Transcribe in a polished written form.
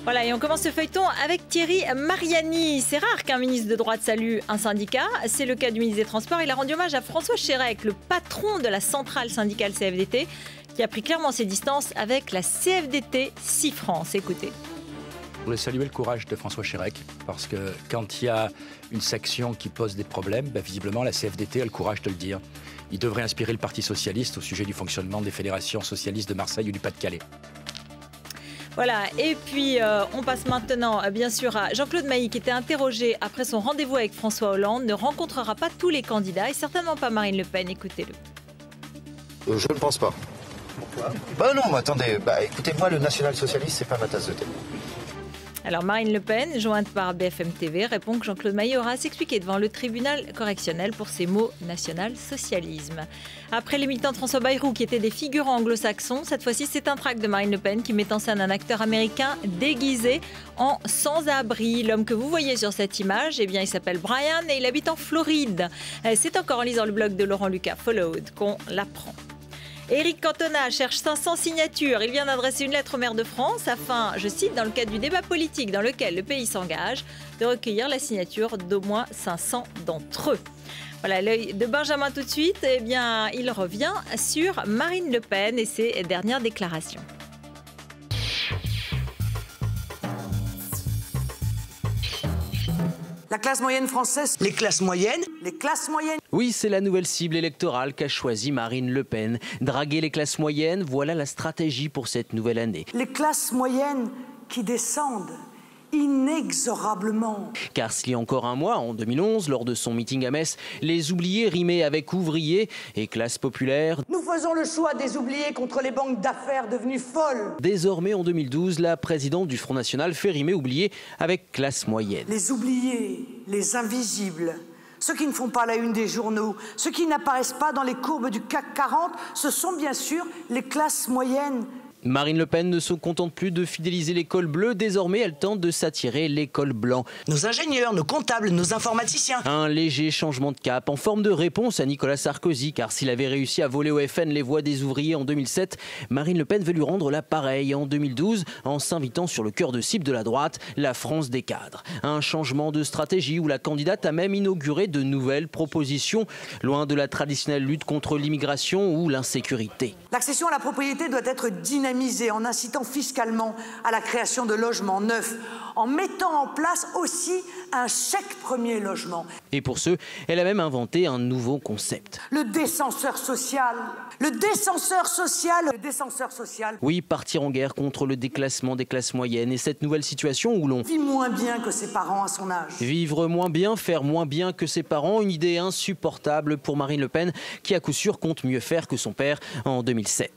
Voilà, et on commence ce feuilleton avec Thierry Mariani. C'est rare qu'un ministre de droite salue un syndicat. C'est le cas du ministre des Transports. Il a rendu hommage à François Chérec, le patron de la centrale syndicale CFDT, qui a pris clairement ses distances avec la CFDT 6 France. Écoutez. Je voulais saluer le courage de François Chérec, parce que quand il y a une section qui pose des problèmes, visiblement la CFDT a le courage de le dire. Il devrait inspirer le Parti socialiste au sujet du fonctionnement des fédérations socialistes de Marseille ou du Pas-de-Calais. Voilà, et puis on passe maintenant bien sûr à Jean-Claude Mailly qui était interrogé après son rendez-vous avec François Hollande, ne rencontrera pas tous les candidats et certainement pas Marine Le Pen, écoutez-le. Je ne pense pas. Pourquoi ? Non, mais attendez, écoutez, moi le national-socialiste, c'est pas ma tasse de thé. Alors Marine Le Pen, jointe par BFM TV, répond que Jean-Claude Mailly aura à s'expliquer devant le tribunal correctionnel pour ses mots national-socialisme. Après les militants de François Bayrou qui étaient des figurants anglo-saxons, cette fois-ci c'est un tract de Marine Le Pen qui met en scène un acteur américain déguisé en sans-abri. L'homme que vous voyez sur cette image, eh bien, il s'appelle Brian et il habite en Floride. C'est encore en lisant le blog de Laurent Lucas, Followed, qu'on l'apprend. Éric Cantona cherche 500 signatures. Il vient d'adresser une lettre au maire de France afin, je cite, dans le cadre du débat politique dans lequel le pays s'engage, de recueillir la signature d'au moins 500 d'entre eux. Voilà, l'œil de Benjamin tout de suite, eh bien, il revient sur Marine Le Pen et ses dernières déclarations. La classe moyenne française. Les classes moyennes. Les classes moyennes. Oui, c'est la nouvelle cible électorale qu'a choisie Marine Le Pen. Draguer les classes moyennes, voilà la stratégie pour cette nouvelle année. Les classes moyennes qui descendent inexorablement. Car s'il y a encore un mois, en 2011, lors de son meeting à Metz, les oubliés rimaient avec ouvriers et classe populaire. Nous faisons le choix des oubliés contre les banques d'affaires devenues folles. Désormais, en 2012, la présidente du Front National fait rimer oubliés avec classe moyenne. Les oubliés, les invisibles, ceux qui ne font pas la une des journaux, ceux qui n'apparaissent pas dans les courbes du CAC 40, ce sont bien sûr les classes moyennes. Marine Le Pen ne se contente plus de fidéliser les cols bleus, désormais elle tente de s'attirer les cols blancs. Nos ingénieurs, nos comptables, nos informaticiens. Un léger changement de cap en forme de réponse à Nicolas Sarkozy, car s'il avait réussi à voler au FN les voix des ouvriers en 2007, Marine Le Pen veut lui rendre l'appareil en 2012 en s'invitant sur le cœur de cible de la droite, la France des cadres. Un changement de stratégie où la candidate a même inauguré de nouvelles propositions, loin de la traditionnelle lutte contre l'immigration ou l'insécurité. L'accession à la propriété doit être dynamisée en incitant fiscalement à la création de logements neufs, en mettant en place aussi un chèque premier logement. Et pour ce, elle a même inventé un nouveau concept. Le décenseur social. Le décenseur social. Le décenseur social. Oui, partir en guerre contre le déclassement des classes moyennes et cette nouvelle situation où l'on vit moins bien que ses parents à son âge. Vivre moins bien, faire moins bien que ses parents, une idée insupportable pour Marine Le Pen qui à coup sûr compte mieux faire que son père en 2007.